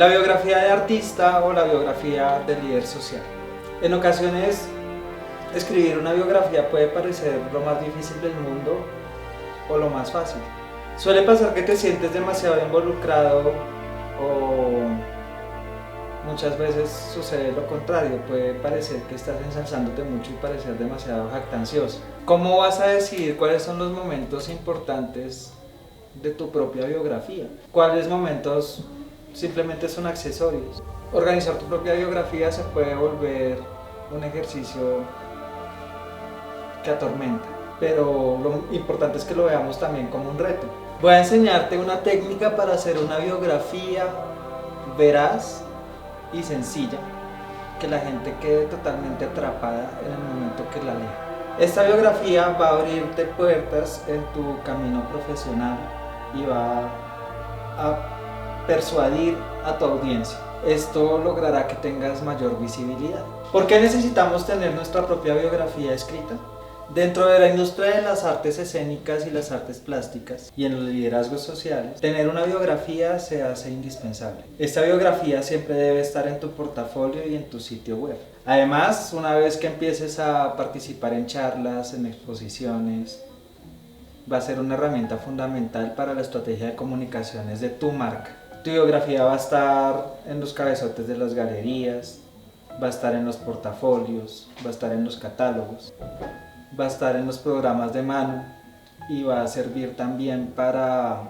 La biografía de artista o la biografía de líder social. En ocasiones, escribir una biografía puede parecer lo más difícil del mundo o lo más fácil. Suele pasar que te sientes demasiado involucrado o muchas veces sucede lo contrario, puede parecer que estás ensalzándote mucho y parecer demasiado jactancioso. ¿Cómo vas a decidir cuáles son los momentos importantes de tu propia biografía? ¿Cuáles momentos simplemente son accesorios? Organizar tu propia biografía se puede volver un ejercicio que atormenta, pero lo importante es que lo veamos también como un reto. Voy a enseñarte una técnica para hacer una biografía veraz y sencilla, que la gente quede totalmente atrapada en el momento que la lea. Esta biografía va a abrirte puertas en tu camino profesional y va a persuadir a tu audiencia. Esto logrará que tengas mayor visibilidad. ¿Por qué necesitamos tener nuestra propia biografía escrita? Dentro de la industria de las artes escénicas y las artes plásticas y en los liderazgos sociales, tener una biografía se hace indispensable. Esta biografía siempre debe estar en tu portafolio y en tu sitio web. Además, una vez que empieces a participar en charlas, en exposiciones, va a ser una herramienta fundamental para la estrategia de comunicaciones de tu marca. Tu biografía va a estar en los cabezotes de las galerías, va a estar en los portafolios, va a estar en los catálogos, va a estar en los programas de mano y va a servir también para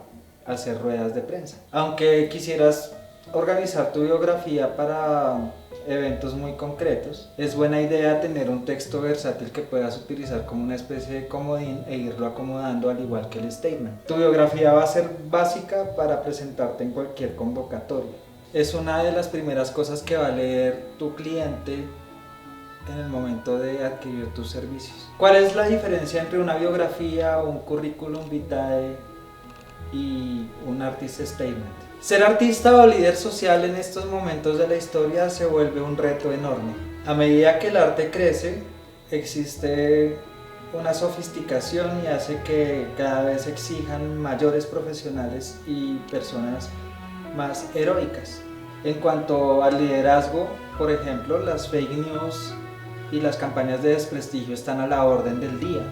hacer ruedas de prensa. Aunque quisieras organizar tu biografía para eventos muy concretos, es buena idea tener un texto versátil que puedas utilizar como una especie de comodín e irlo acomodando al igual que el statement. Tu biografía va a ser básica para presentarte en cualquier convocatoria. Es una de las primeras cosas que va a leer tu cliente en el momento de adquirir tus servicios. ¿Cuál es la diferencia entre una biografía o un currículum vitae y un artist statement? Ser artista o líder social en estos momentos de la historia se vuelve un reto enorme. A medida que el arte crece, existe una sofisticación y hace que cada vez exijan mayores profesionales y personas más heroicas. En cuanto al liderazgo, por ejemplo, las fake news y las campañas de desprestigio están a la orden del día.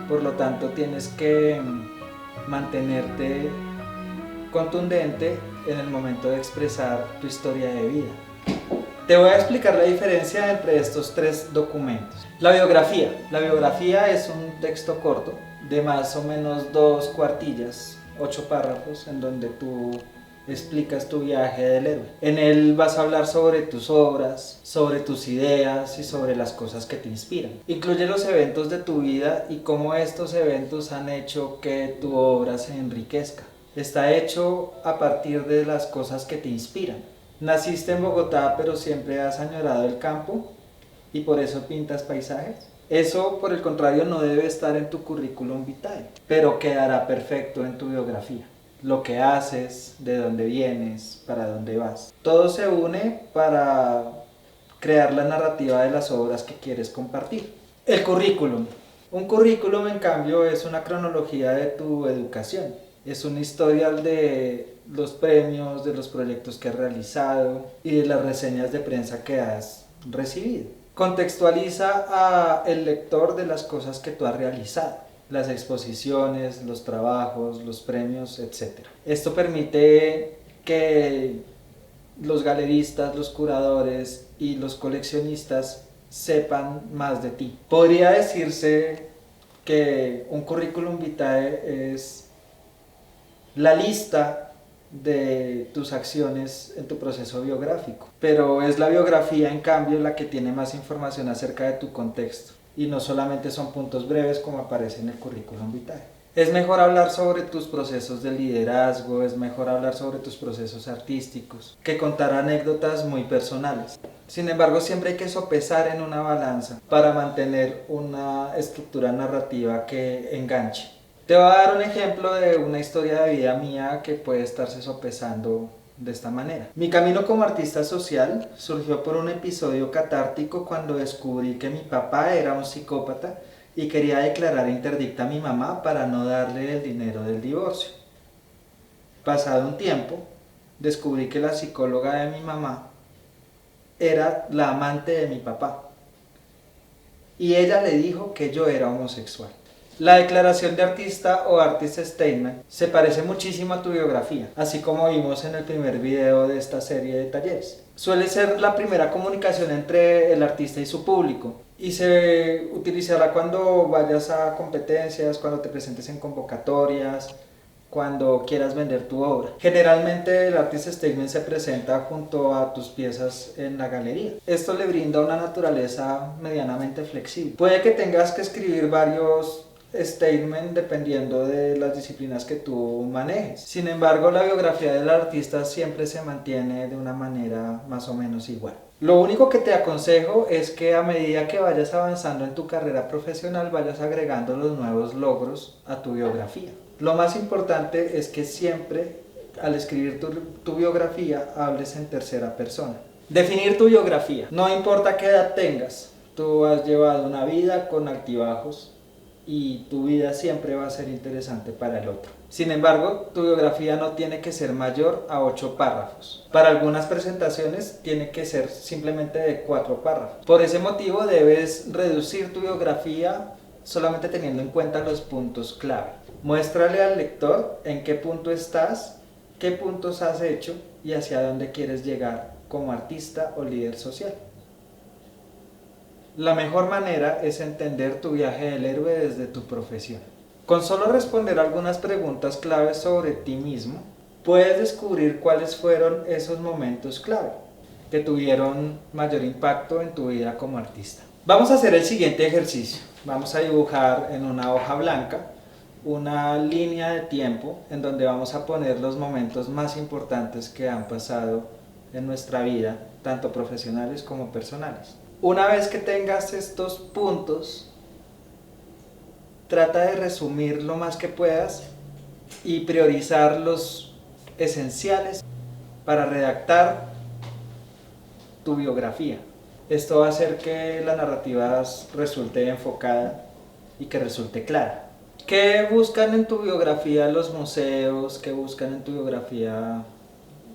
Por lo tanto, tienes que mantenerte contundente en el momento de expresar tu historia de vida. Te voy a explicar la diferencia entre estos tres documentos. La biografía es un texto corto de más o menos 2 cuartillas, 8 párrafos, en donde tú explicas tu viaje del héroe. En él vas a hablar sobre tus obras, sobre tus ideas y sobre las cosas que te inspiran. Incluye los eventos de tu vida y cómo estos eventos han hecho que tu obra se enriquezca. Está hecho a partir de las cosas que te inspiran. Naciste en Bogotá, pero siempre has añorado el campo y por eso pintas paisajes. Eso, por el contrario, no debe estar en tu currículum vitae, pero quedará perfecto en tu biografía. Lo que haces, de dónde vienes, para dónde vas. Todo se une para crear la narrativa de las obras que quieres compartir. El currículum. Un currículum, en cambio, es una cronología de tu educación. Es un historial de los premios, de los proyectos que has realizado y de las reseñas de prensa que has recibido. Contextualiza al lector de las cosas que tú has realizado. Las exposiciones, los trabajos, los premios, etc. Esto permite que los galeristas, los curadores y los coleccionistas sepan más de ti. Podría decirse que un currículum vitae es la lista de tus acciones en tu proceso biográfico, pero es la biografía, en cambio, la que tiene más información acerca de tu contexto. Y no solamente son puntos breves como aparece en el currículum vitae. Es mejor hablar sobre tus procesos de liderazgo, es mejor hablar sobre tus procesos artísticos, que contar anécdotas muy personales. Sin embargo, siempre hay que sopesar en una balanza para mantener una estructura narrativa que enganche. Te voy a dar un ejemplo de una historia de vida mía que puede estarse sopesando de esta manera. Mi camino como artista social surgió por un episodio catártico cuando descubrí que mi papá era un psicópata y quería declarar interdicta a mi mamá para no darle el dinero del divorcio. Pasado un tiempo, descubrí que la psicóloga de mi mamá era la amante de mi papá. Y ella le dijo que yo era homosexual. La declaración de artista o artist statement se parece muchísimo a tu biografía, así como vimos en el primer video de esta serie de talleres. Suele ser la primera comunicación entre el artista y su público y se utilizará cuando vayas a competencias, cuando te presentes en convocatorias, cuando quieras vender tu obra. Generalmente el artist statement se presenta junto a tus piezas en la galería. Esto le brinda una naturaleza medianamente flexible. Puede que tengas que escribir varios statement dependiendo de las disciplinas que tú manejes. Sin embargo, la biografía del artista siempre se mantiene de una manera más o menos igual. Lo único que te aconsejo es que a medida que vayas avanzando en tu carrera profesional vayas agregando los nuevos logros a tu biografía. Lo más importante es que siempre al escribir tu biografía hables en tercera persona. Definir tu biografía. No importa qué edad tengas, tú has llevado una vida con altibajos y tu vida siempre va a ser interesante para el otro. Sin embargo, tu biografía no tiene que ser mayor a 8 párrafos. Para algunas presentaciones tiene que ser simplemente de 4 párrafos. Por ese motivo debes reducir tu biografía solamente teniendo en cuenta los puntos clave. Muéstrale al lector en qué punto estás, qué puntos has hecho y hacia dónde quieres llegar como artista o líder social. La mejor manera es entender tu viaje del héroe desde tu profesión. Con solo responder algunas preguntas claves sobre ti mismo, puedes descubrir cuáles fueron esos momentos clave que tuvieron mayor impacto en tu vida como artista. Vamos a hacer el siguiente ejercicio. Vamos a dibujar en una hoja blanca una línea de tiempo en donde vamos a poner los momentos más importantes que han pasado en nuestra vida, tanto profesionales como personales. Una vez que tengas estos puntos, trata de resumir lo más que puedas y priorizar los esenciales para redactar tu biografía. Esto va a hacer que la narrativa resulte enfocada y que resulte clara. ¿Qué buscan en tu biografía los museos? ¿Qué buscan en tu biografía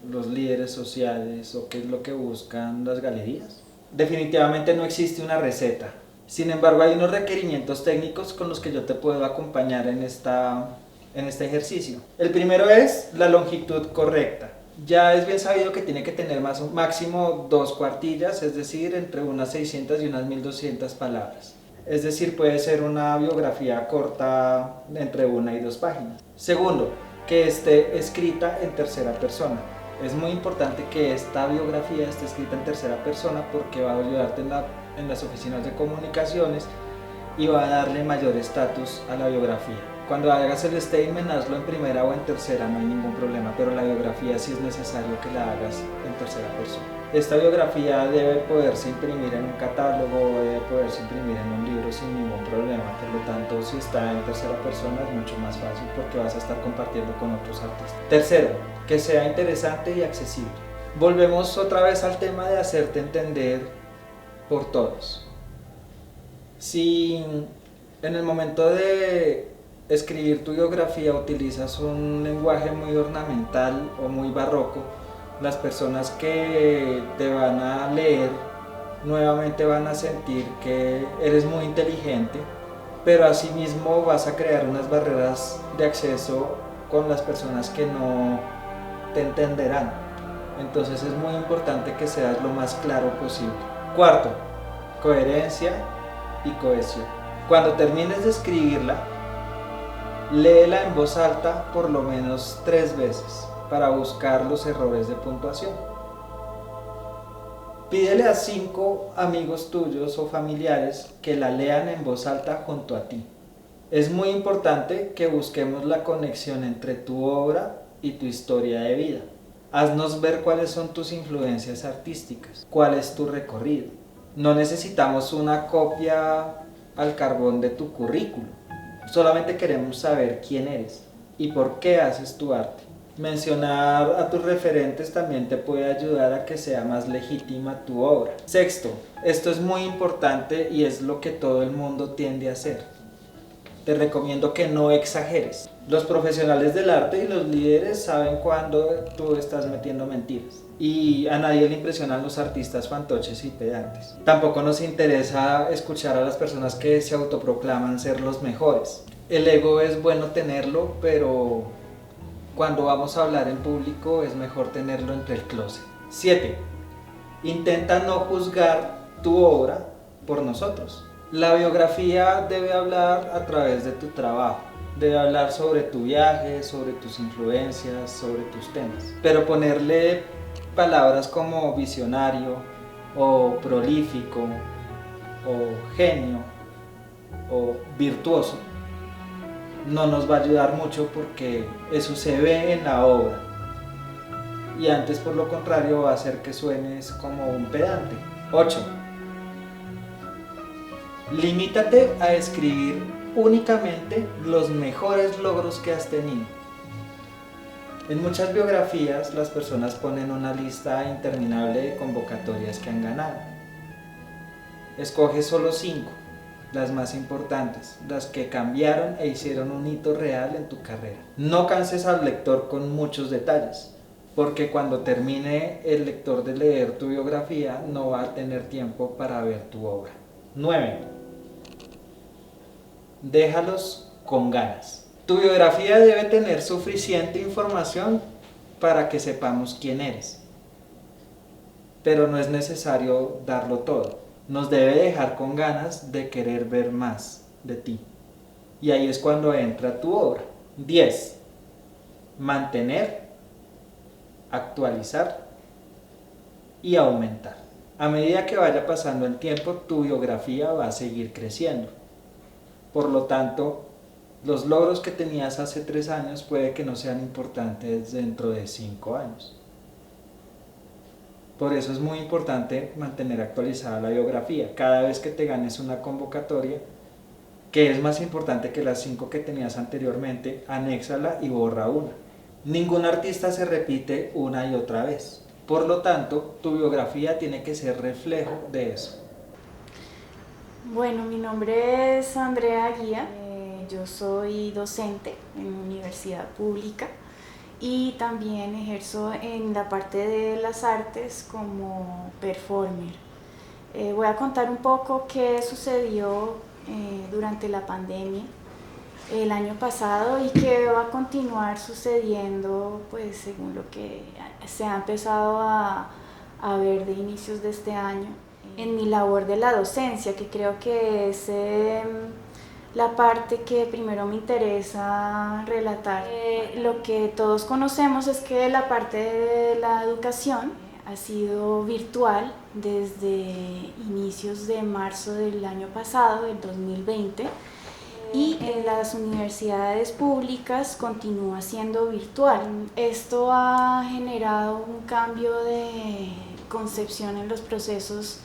los líderes sociales? ¿O qué es lo que buscan las galerías? Definitivamente no existe una receta. Sin embargo, hay unos requerimientos técnicos con los que yo te puedo acompañar en este ejercicio. El primero es la longitud correcta. Ya es bien sabido que tiene que tener máximo 2 cuartillas, es decir, entre unas 600 y unas 1200 palabras. Es decir, puede ser una biografía corta entre 1 y 2 páginas. Segundo, que esté escrita en tercera persona. Es muy importante que esta biografía esté escrita en tercera persona porque va a ayudarte en las oficinas de comunicaciones y va a darle mayor estatus a la biografía. Cuando hagas el statement, hazlo en primera o en tercera, no hay ningún problema, pero la biografía sí es necesario que la hagas en tercera persona. Esta biografía debe poderse imprimir en un catálogo, debe poderse imprimir en un libro sin ningún problema, por lo tanto si está en tercera persona es mucho más fácil porque vas a estar compartiendo con otros artistas. Tercero, que sea interesante y accesible. Volvemos otra vez al tema de hacerte entender por todos. Si en el momento de escribir tu biografía utilizas un lenguaje muy ornamental o muy barroco, las personas que te van a leer nuevamente van a sentir que eres muy inteligente, pero asimismo vas a crear unas barreras de acceso con las personas que no te entenderán. Entonces es muy importante que seas lo más claro posible. Cuarto, coherencia y cohesión. Cuando termines de escribirla, léela en voz alta por lo menos 3 veces para buscar los errores de puntuación. Pídele a 5 amigos tuyos o familiares que la lean en voz alta junto a ti. Es muy importante que busquemos la conexión entre tu obra y tu historia de vida. Haznos ver cuáles son tus influencias artísticas, cuál es tu recorrido. No necesitamos una copia al carbón de tu currículum. Solamente queremos saber quién eres y por qué haces tu arte. Mencionar a tus referentes también te puede ayudar a que sea más legítima tu obra. Sexto, esto es muy importante y es lo que todo el mundo tiende a hacer. Te recomiendo que no exageres. Los profesionales del arte y los líderes saben cuándo tú estás metiendo mentiras. Y a nadie le impresionan los artistas fantoches y pedantes. Tampoco nos interesa escuchar a las personas que se autoproclaman ser los mejores. El ego es bueno tenerlo, pero cuando vamos a hablar en público es mejor tenerlo entre el closet. 7. Intenta no juzgar tu obra por nosotros. La biografía debe hablar a través de tu trabajo. Debe hablar sobre tu viaje, sobre tus influencias, sobre tus temas. Pero ponerle palabras como visionario, o prolífico, o genio, o virtuoso, no nos va a ayudar mucho porque eso se ve en la obra. Y antes, por lo contrario, va a hacer que suenes como un pedante. 8. Limítate a escribir únicamente los mejores logros que has tenido. En muchas biografías las personas ponen una lista interminable de convocatorias que han ganado. Escoge solo 5, las más importantes, las que cambiaron e hicieron un hito real en tu carrera. No canses al lector con muchos detalles, porque cuando termine el lector de leer tu biografía no va a tener tiempo para ver tu obra. 9. Déjalos con ganas. Tu biografía debe tener suficiente información para que sepamos quién eres, pero no es necesario darlo todo. Nos debe dejar con ganas de querer ver más de ti, y ahí es cuando entra tu obra. 10. Mantener, actualizar y aumentar. A medida que vaya pasando el tiempo, tu biografía va a seguir creciendo. Por lo tanto, los logros que tenías hace 3 años puede que no sean importantes dentro de 5 años. Por eso es muy importante mantener actualizada la biografía. Cada vez que te ganes una convocatoria, que es más importante que las 5 que tenías anteriormente, anéxala y borra una. Ningún artista se repite una y otra vez. Por lo tanto, tu biografía tiene que ser reflejo de eso. Bueno, mi nombre es Andrea Guía. Yo soy docente en una universidad pública y también ejerzo en la parte de las artes como performer. Voy a contar un poco qué sucedió durante la pandemia el año pasado y qué va a continuar sucediendo, pues según lo que se ha empezado a ver de inicios de este año en mi labor de la docencia, que creo que es la parte que primero me interesa relatar. Lo que todos conocemos es que la parte de la educación ha sido virtual desde inicios de marzo del año pasado, del 2020, y en las universidades públicas continúa siendo virtual. Esto ha generado un cambio de concepción en los procesos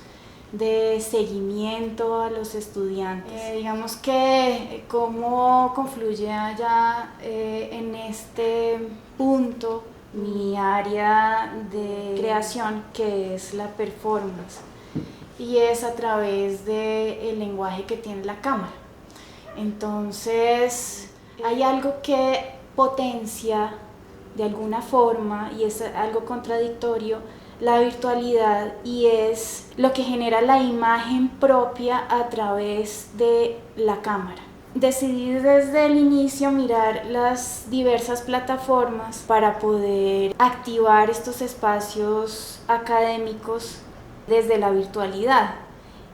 de seguimiento a los estudiantes. Digamos que cómo confluye allá en este punto mi área de creación, que es la performance, y es a través del lenguaje que tiene la cámara. Entonces hay algo que potencia de alguna forma, y es algo contradictorio, la virtualidad, y es lo que genera la imagen propia a través de la cámara. Decidí desde el inicio mirar las diversas plataformas para poder activar estos espacios académicos desde la virtualidad,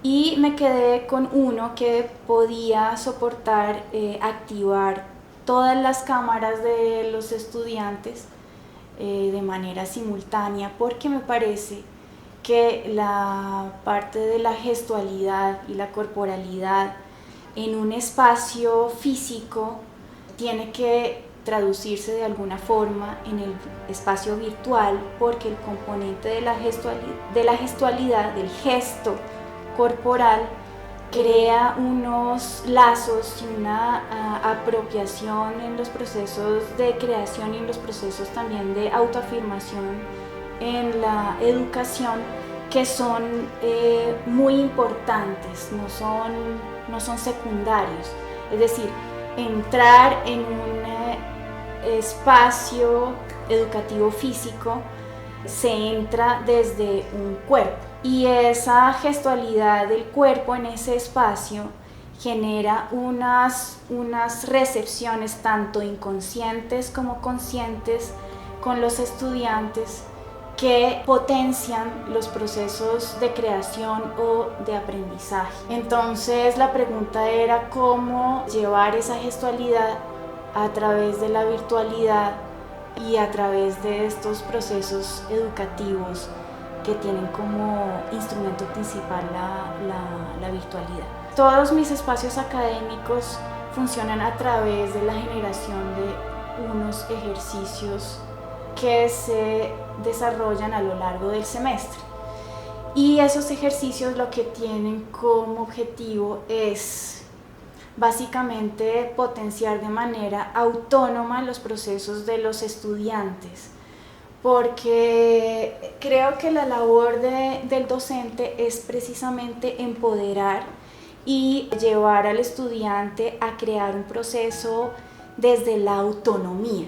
y me quedé con uno que podía soportar activar todas las cámaras de los estudiantes de manera simultánea, porque me parece que la parte de la gestualidad y la corporalidad en un espacio físico tiene que traducirse de alguna forma en el espacio virtual, porque el componente de la gestualidad, del gesto corporal, crea unos lazos y una apropiación en los procesos de creación y en los procesos también de autoafirmación en la educación, que son muy importantes, no son secundarios. Es decir, entrar en un espacio educativo físico, se entra desde un cuerpo, y esa gestualidad del cuerpo en ese espacio genera unas recepciones tanto inconscientes como conscientes con los estudiantes que potencian los procesos de creación o de aprendizaje. Entonces la pregunta era cómo llevar esa gestualidad a través de la virtualidad y a través de estos procesos educativos que tienen como instrumento principal la virtualidad. Todos mis espacios académicos funcionan a través de la generación de unos ejercicios que se desarrollan a lo largo del semestre. Y esos ejercicios lo que tienen como objetivo es básicamente potenciar de manera autónoma los procesos de los estudiantes, porque creo que la labor del docente es precisamente empoderar y llevar al estudiante a crear un proceso desde la autonomía.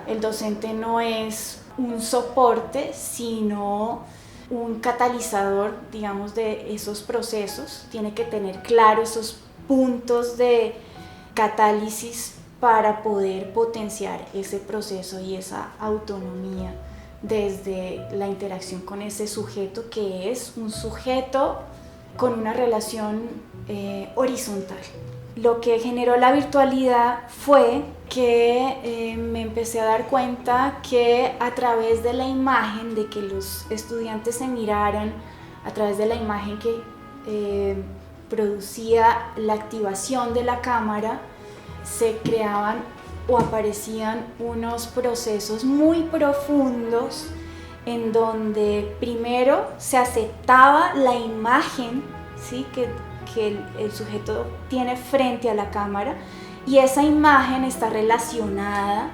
El docente no es un soporte, sino un catalizador, digamos, de esos procesos. Tiene que tener claro esos puntos de catálisis para poder potenciar ese proceso y esa autonomía desde la interacción con ese sujeto, que es un sujeto con una relación horizontal. Lo que generó la virtualidad fue que me empecé a dar cuenta que a través de la imagen, de que los estudiantes se miraran, a través de la imagen que producía la activación de la cámara, se creaban o aparecían unos procesos muy profundos en donde primero se aceptaba la imagen, ¿sí?, que el sujeto tiene frente a la cámara, y esa imagen está relacionada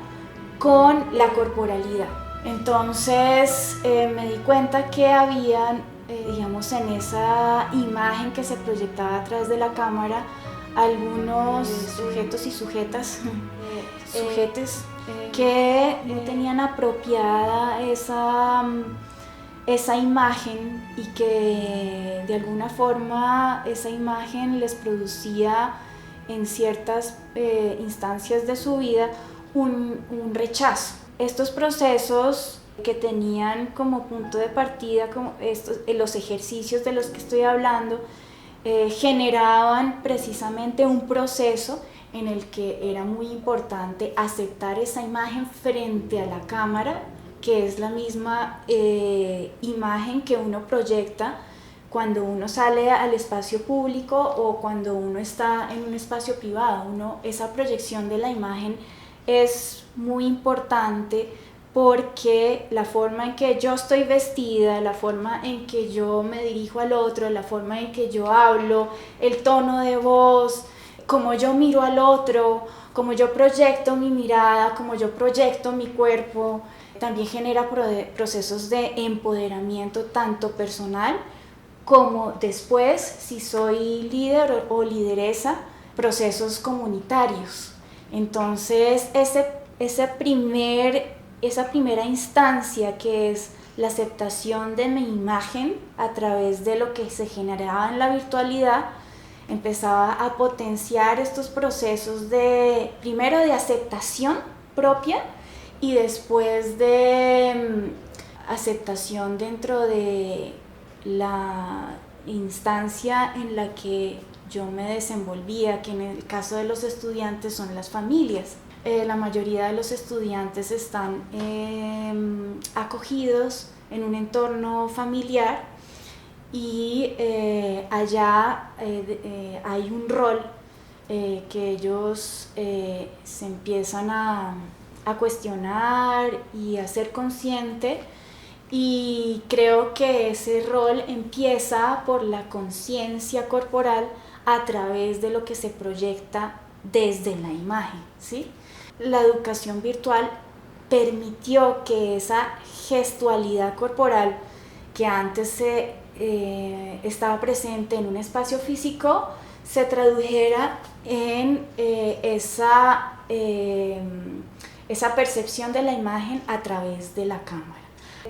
con la corporalidad. Entonces me di cuenta que habían, digamos, en esa imagen que se proyectaba a través de la cámara, algunos sujetos y sujetas, sujetes que no tenían apropiada esa imagen, y que de alguna forma esa imagen les producía en ciertas instancias de su vida un rechazo. Estos procesos que tenían como punto de partida, como los ejercicios de los que estoy hablando, generaban precisamente un proceso en el que era muy importante aceptar esa imagen frente a la cámara, que es la misma imagen que uno proyecta cuando uno sale al espacio público o cuando uno está en un espacio privado. Esa proyección de la imagen es muy importante, porque la forma en que yo estoy vestida, la forma en que yo me dirijo al otro, la forma en que yo hablo, el tono de voz, cómo yo miro al otro, cómo yo proyecto mi mirada, cómo yo proyecto mi cuerpo, también genera procesos de empoderamiento tanto personal como después, si soy líder o lideresa, procesos comunitarios. Entonces esa primera instancia, que es la aceptación de mi imagen a través de lo que se generaba en la virtualidad, empezaba a potenciar estos procesos primero de aceptación propia y después de aceptación dentro de la instancia en la que yo me desenvolvía, que en el caso de los estudiantes son las familias. La mayoría de los estudiantes están acogidos en un entorno familiar, y allá hay un rol que ellos se empiezan a cuestionar y a ser consciente, y creo que ese rol empieza por la conciencia corporal a través de lo que se proyecta desde la imagen, ¿sí? La educación virtual permitió que esa gestualidad corporal, que antes estaba presente en un espacio físico, se tradujera en esa percepción de la imagen a través de la cámara.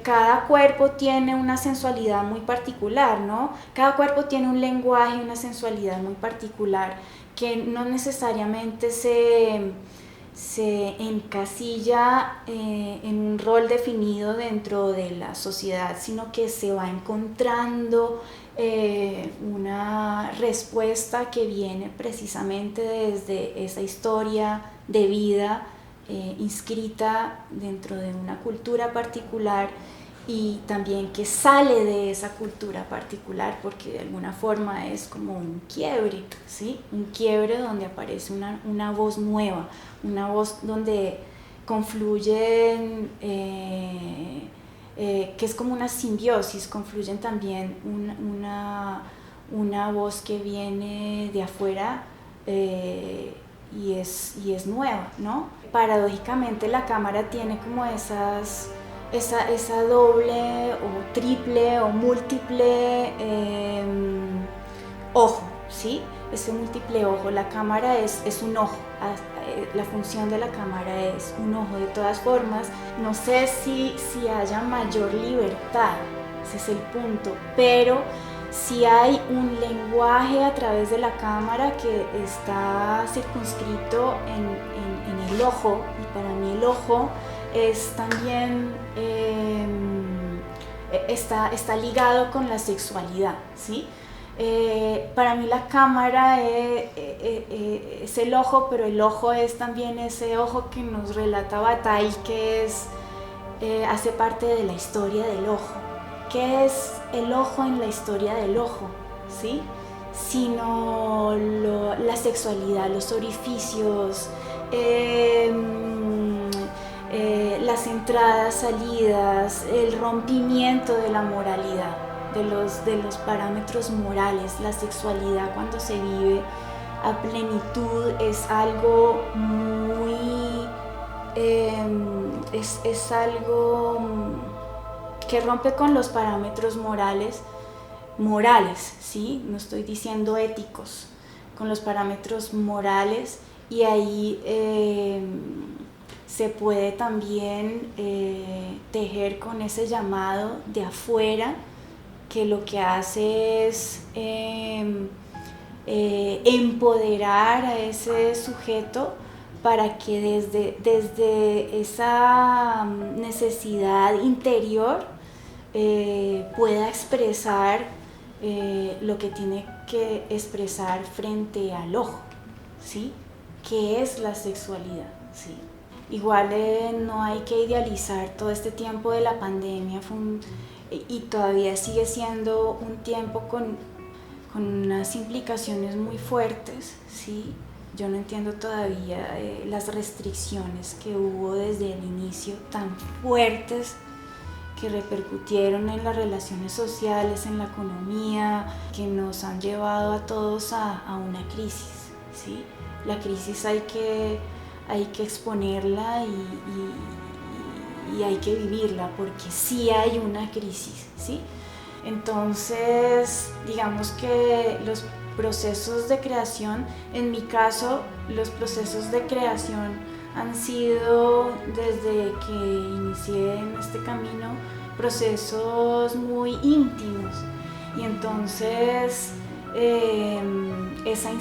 Cada cuerpo tiene una sensualidad muy particular, ¿no? Cada cuerpo tiene un lenguaje, una sensualidad muy particular que no necesariamente se encasilla en un rol definido dentro de la sociedad, sino que se va encontrando una respuesta que viene precisamente desde esa historia de vida inscrita dentro de una cultura particular y también que sale de esa cultura particular, porque de alguna forma es como un quiebre, ¿sí? Un quiebre donde aparece una voz nueva, una voz donde confluyen, que es como una simbiosis, confluyen también una voz que viene de afuera y es nueva, ¿no? Paradójicamente la cámara tiene como esa doble o triple o múltiple ojo, ¿sí? Ese múltiple ojo, la cámara es un ojo, la función de la cámara es un ojo. De todas formas, no sé si haya mayor libertad, ese es el punto, pero si hay un lenguaje a través de la cámara que está circunscrito en el ojo, y para mí el ojo es también está ligado con la sexualidad, ¿sí? Para mí la cámara es el ojo, pero el ojo es también ese ojo que nos relata Bataille, que hace parte de la historia del ojo. ¿Qué es el ojo en la historia del ojo? ¿Sí? Sino la sexualidad, los orificios, las entradas, salidas, el rompimiento de la moralidad, de los parámetros morales. La sexualidad, cuando se vive a plenitud, es algo muy es algo que rompe con los parámetros morales, ¿sí? No estoy diciendo éticos, con los parámetros morales, y ahí se puede también tejer con ese llamado de afuera, que lo que hace es empoderar a ese sujeto para que desde esa necesidad interior pueda expresar lo que tiene que expresar frente al ojo, ¿sí? ¿Qué es la sexualidad? ¿Sí? Igual no hay que idealizar todo este tiempo de la pandemia, y todavía sigue siendo un tiempo con unas implicaciones muy fuertes, ¿sí? Yo no entiendo todavía las restricciones que hubo desde el inicio, tan fuertes, que repercutieron en las relaciones sociales, en la economía, que nos han llevado a todos a una crisis, ¿sí? La crisis hay que exponerla y hay que vivirla, porque sí hay una crisis, ¿sí? Entonces, digamos que los procesos de creación, en mi caso, los procesos de creación han sido, desde que inicié en este camino, procesos muy íntimos, y entonces esa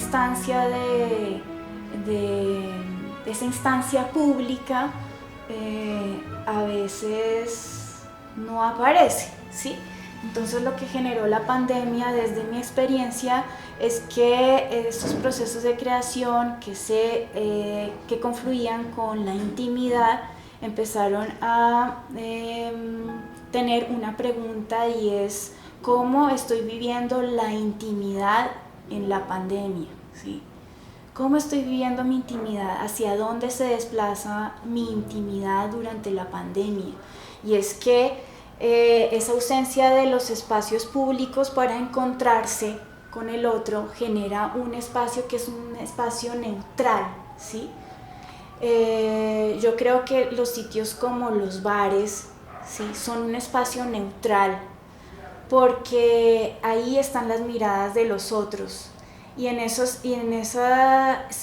instancia pública a veces no aparece, ¿sí? Entonces lo que generó la pandemia, desde mi experiencia, es que esos procesos de creación que confluían con la intimidad empezaron a tener una pregunta, y es: ¿cómo estoy viviendo la intimidad en la pandemia? ¿Sí? ¿Cómo estoy viviendo mi intimidad? ¿Hacia dónde se desplaza mi intimidad durante la pandemia? Y es que esa ausencia de los espacios públicos para encontrarse con el otro genera un espacio que es un espacio neutral, ¿sí? Yo creo que los sitios como los bares, ¿sí?, son un espacio neutral, porque ahí están las miradas de los otros, Y en esas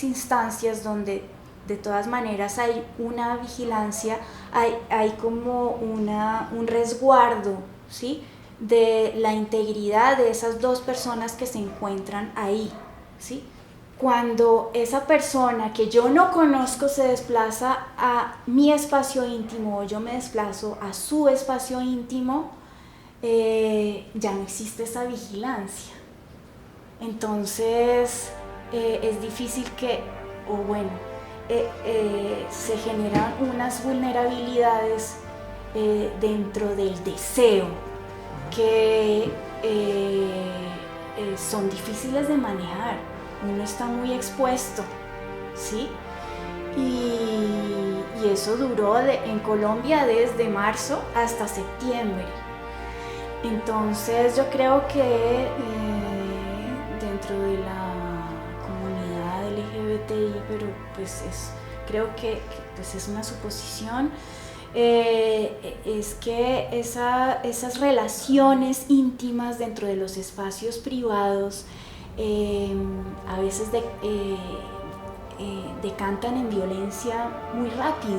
instancias donde de todas maneras hay una vigilancia, hay como un resguardo, ¿sí?, de la integridad de esas dos personas que se encuentran ahí, ¿sí? Cuando esa persona que yo no conozco se desplaza a mi espacio íntimo o yo me desplazo a su espacio íntimo, ya no existe esa vigilancia. Entonces es difícil se generan unas vulnerabilidades dentro del deseo que son difíciles de manejar. Uno está muy expuesto, ¿sí? Y eso duró en Colombia desde marzo hasta septiembre. Entonces yo creo que dentro de la comunidad LGBTI, pero pues creo que pues es una suposición, es que esas relaciones íntimas dentro de los espacios privados a veces decantan en violencia muy rápido.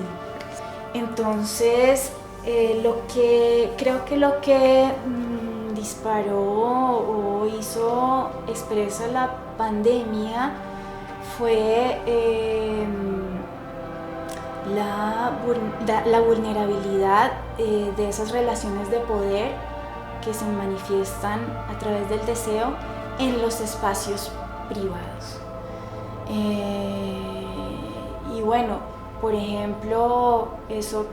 Entonces creo que lo que disparó o hizo expresa la pandemia fue la vulnerabilidad de esas relaciones de poder que se manifiestan a través del deseo en los espacios privados. Y bueno, por ejemplo, eso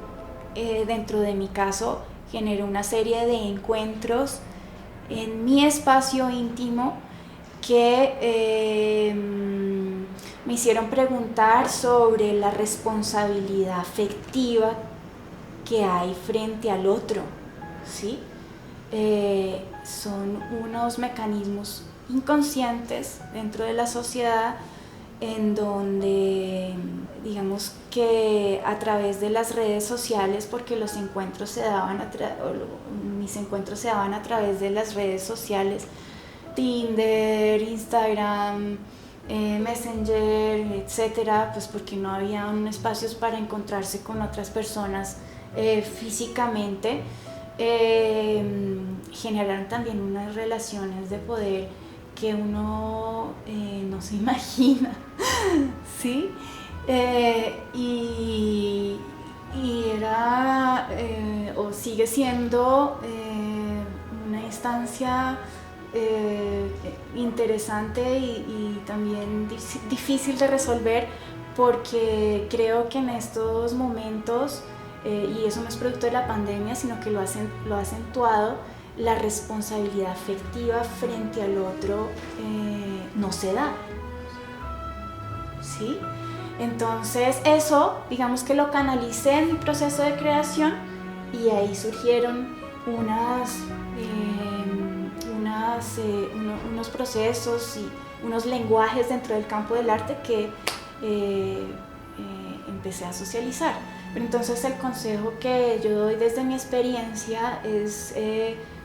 dentro de mi caso generó una serie de encuentros en mi espacio íntimo que me hicieron preguntar sobre la responsabilidad afectiva que hay frente al otro, ¿sí? Son unos mecanismos inconscientes dentro de la sociedad en donde, digamos que a través de las redes sociales, porque mis encuentros se daban a través de las redes sociales, Tinder, Instagram, Messenger, etcétera, pues porque no había espacios para encontrarse con otras personas físicamente, generaron también unas relaciones de poder que uno no se imagina, ¿sí? Y era o sigue siendo una instancia interesante y también difícil de resolver, porque creo que en estos momentos, y eso no es producto de la pandemia, sino que lo ha acentuado, la responsabilidad afectiva frente al otro no se da, ¿sí? Entonces eso, digamos que lo canalicé en mi proceso de creación y ahí surgieron unos procesos y unos lenguajes dentro del campo del arte que empecé a socializar. Pero entonces el consejo que yo doy desde mi experiencia es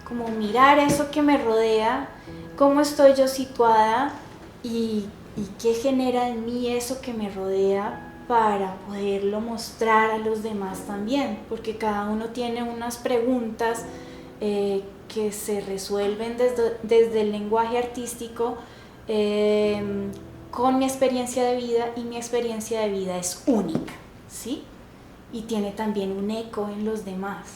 como mirar eso que me rodea, cómo estoy yo situada y qué genera en mí eso que me rodea para poderlo mostrar a los demás también, porque cada uno tiene unas preguntas que se resuelven desde el lenguaje artístico con mi experiencia de vida, y mi experiencia de vida es única, ¿sí? Y tiene también un eco en los demás.